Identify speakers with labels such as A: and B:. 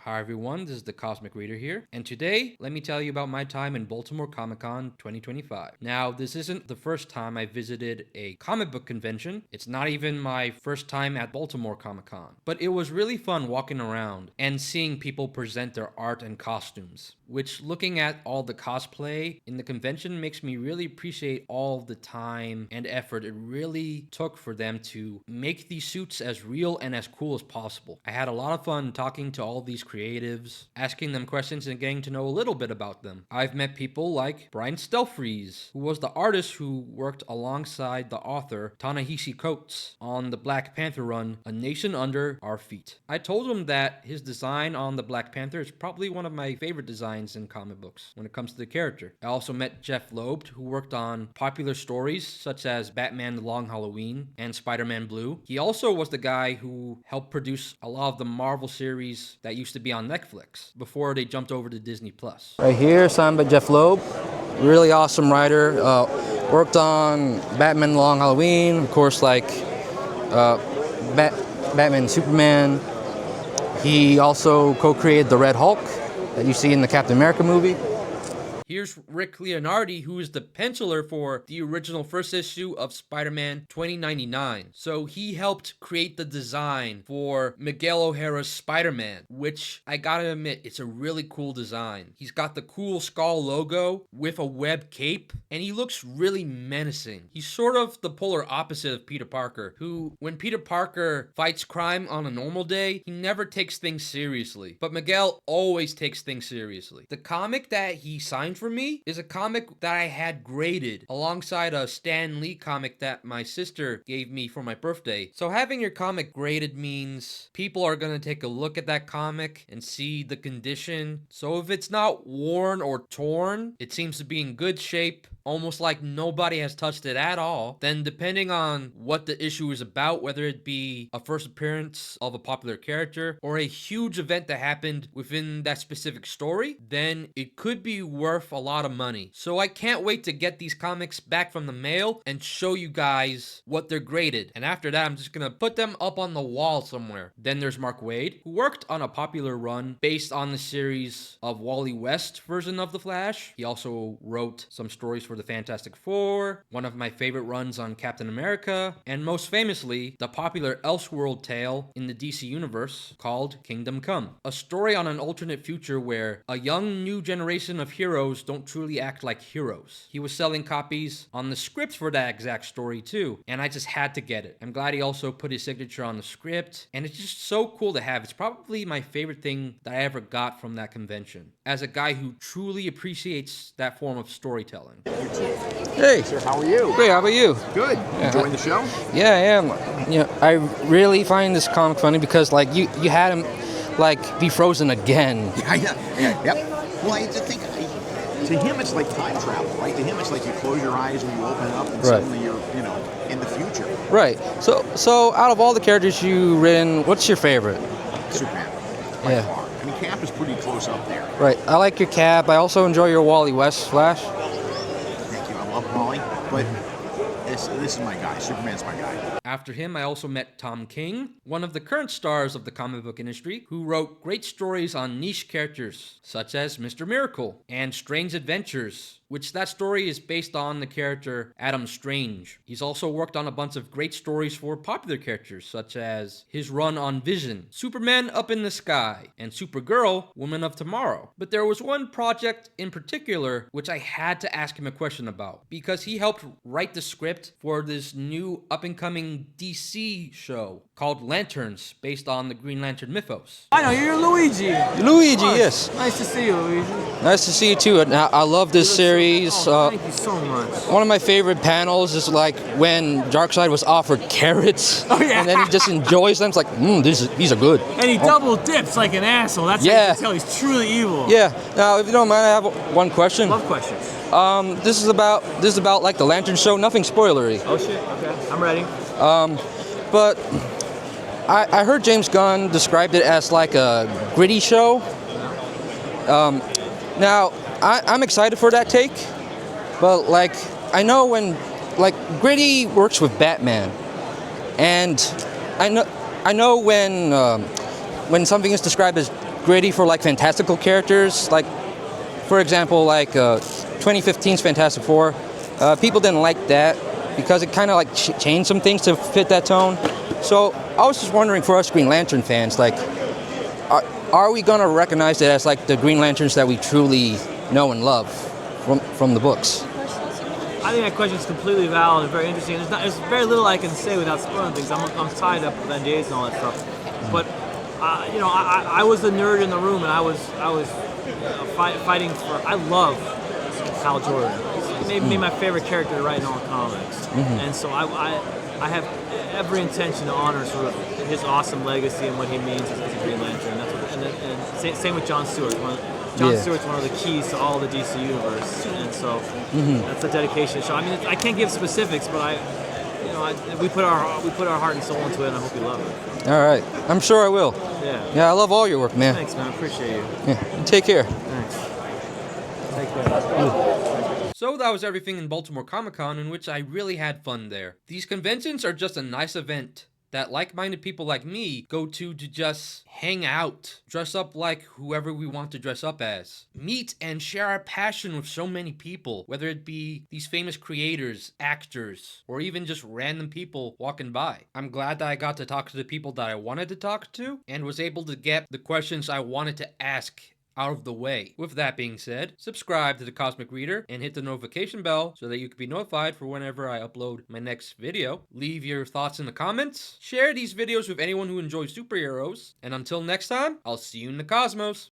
A: Hi everyone, this is the Cosmic Reader here, and today let me tell you about my time in Baltimore Comic-Con 2025. Now, this isn't the first time I visited a comic book convention. It's not even my first time at Baltimore Comic-Con, but it was really fun walking around and seeing people present their art and costumes, which looking at all the cosplay in the convention makes me really appreciate all the time and effort it really took for them to make these suits as real and as cool as possible. I had a lot of fun talking to all these creatives, asking them questions and getting to know a little bit about them. I've met people like Brian Stelfreeze, who was the artist who worked alongside the author Ta-Nehisi Coates on the Black Panther run, A Nation Under Our Feet. I told him that his design on the Black Panther is probably one of my favorite designs in comic books when it comes to the character. I also met Jeff Loeb, who worked on popular stories such as Batman The Long Halloween and Spider-Man Blue. He also was the guy who helped produce a lot of the Marvel series that used to be on Netflix before they jumped over to Disney Plus.
B: Right here, signed by Jeff Loeb. Really awesome writer. Worked on Batman: The Long Halloween, of course, like Batman and Superman. He also co-created the Red Hulk that you see in the Captain America movie.
A: Here's Rick Leonardi, who is the penciler for the original first issue of Spider-Man 2099. So he helped create the design for Miguel O'Hara's Spider-Man, which I gotta admit, it's a really cool design. He's got the cool skull logo with a web cape, and he looks really menacing. He's sort of the polar opposite of Peter Parker, who, when Peter Parker fights crime on a normal day, he never takes things seriously. But Miguel always takes things seriously. The comic that he signed for me is a comic that I had graded alongside a Stan Lee comic that my sister gave me for my birthday. So having your comic graded means people are going to take a look at that comic and see the condition. So if it's not worn or torn, it seems to be in good shape, almost like nobody has touched it at all, then depending on what the issue is about, whether it be a first appearance of a popular character or a huge event that happened within that specific story, then it could be worth a lot of money. So I can't wait to get these comics back from the mail and show you guys what they're graded. And after that, I'm just gonna put them up on the wall somewhere. Then there's Mark Waid, who worked on a popular run based on the series of Wally West version of The Flash. He also wrote some stories for the Fantastic Four, one of my favorite runs on Captain America, and most famously, the popular Elseworld tale in the DC universe called Kingdom Come, a story on an alternate future where a young new generation of heroes don't truly act like heroes. He was selling copies on the script for that exact story too, and I just had to get it. I'm glad he also put his signature on the script, and it's just so cool to have. It's probably my favorite thing that I ever got from that convention, as a guy who truly appreciates that form of storytelling.
B: Hey,
C: Sir, how are you?
B: great. How about you?
C: Good. Enjoying the show?
B: Yeah, I am. I really find this comic funny because like you had him like be frozen again.
C: Yep. Well, I think to him it's like time travel, right? To him it's like you close your eyes and you open it up and suddenly you're, in the future.
B: Right. So out of all the characters you've written, what's your favorite?
C: Superman, by far. I mean, Cap is pretty close up there.
B: Right. I like your Cap. I also enjoy your Wally West Flash.
C: Thank you. I love Wally, but this is my guy. Superman's my guy.
A: After him, I also met Tom King, one of the current stars of the comic book industry, who wrote great stories on niche characters, such as Mr. Miracle and Strange Adventures, which that story is based on the character Adam Strange. He's also worked on a bunch of great stories for popular characters, such as his run on Vision, Superman Up in the Sky, and Supergirl, Woman of Tomorrow. But there was one project in particular which I had to ask him a question about, because he helped write the script for this new up-and-coming DC show called Lanterns, based on the Green Lantern mythos.
D: I know, you're Luigi.
B: Luigi, yes.
D: Nice to see you, Luigi.
B: Nice to see you too. I love this series.
D: Oh, thank you so much.
B: One of my favorite panels is like when Darkseid was offered carrots, and then he just enjoys them. It's like, these are good.
D: And he double dips like an asshole. That's how you can tell he's truly evil.
B: Yeah. Now, if you don't mind, I have one question.
D: Love questions.
B: This is about like the Lantern show. Nothing spoilery.
D: Oh shit. Okay, I'm ready.
B: But I heard James Gunn described it as like a gritty show. Now, I'm excited for that take, but like I know when like gritty works with Batman, and I know when something is described as gritty for like fantastical characters. Like, for example, like 2015's Fantastic Four. People didn't like that because it kind of like changed some things to fit that tone. So I was just wondering, for us Green Lantern fans, like, are we gonna recognize it as like the Green Lanterns that we truly know and love from the books?
D: I think that question is completely valid and very interesting. There's very little I can say without spoiling things. I'm tied up with NDAs and all that stuff. But I was the nerd in the room, and I was fighting for. I love Hal Jordan. He's maybe my favorite character to write in all comics, and so I have every intention to honor sort of his awesome legacy and what he means as a Green Lantern. And same with John Stewart. John Stewart's one of the keys to all the DC universe, and so that's a dedication show. I mean, I can't give specifics, but we put our heart and soul into it, and I hope you love it.
B: All right, I'm sure I will.
D: Yeah.
B: Yeah, I love all your work, man.
D: Thanks, man. I appreciate you.
B: Yeah, take care.
D: Thanks. Take care.
A: So that was everything in Baltimore Comic-Con, in which I really had fun there. These conventions are just a nice event that like-minded people like me go to just hang out, dress up like whoever we want to dress up as, meet and share our passion with so many people, whether it be these famous creators, actors, or even just random people walking by. I'm glad that I got to talk to the people that I wanted to talk to and was able to get the questions I wanted to ask out of the way. With that being said, subscribe to the Cosmic Reader and hit the notification bell so that you can be notified for whenever I upload my next video. Leave your thoughts in the comments. Share these videos with anyone who enjoys superheroes. And until next time, I'll see you in the cosmos.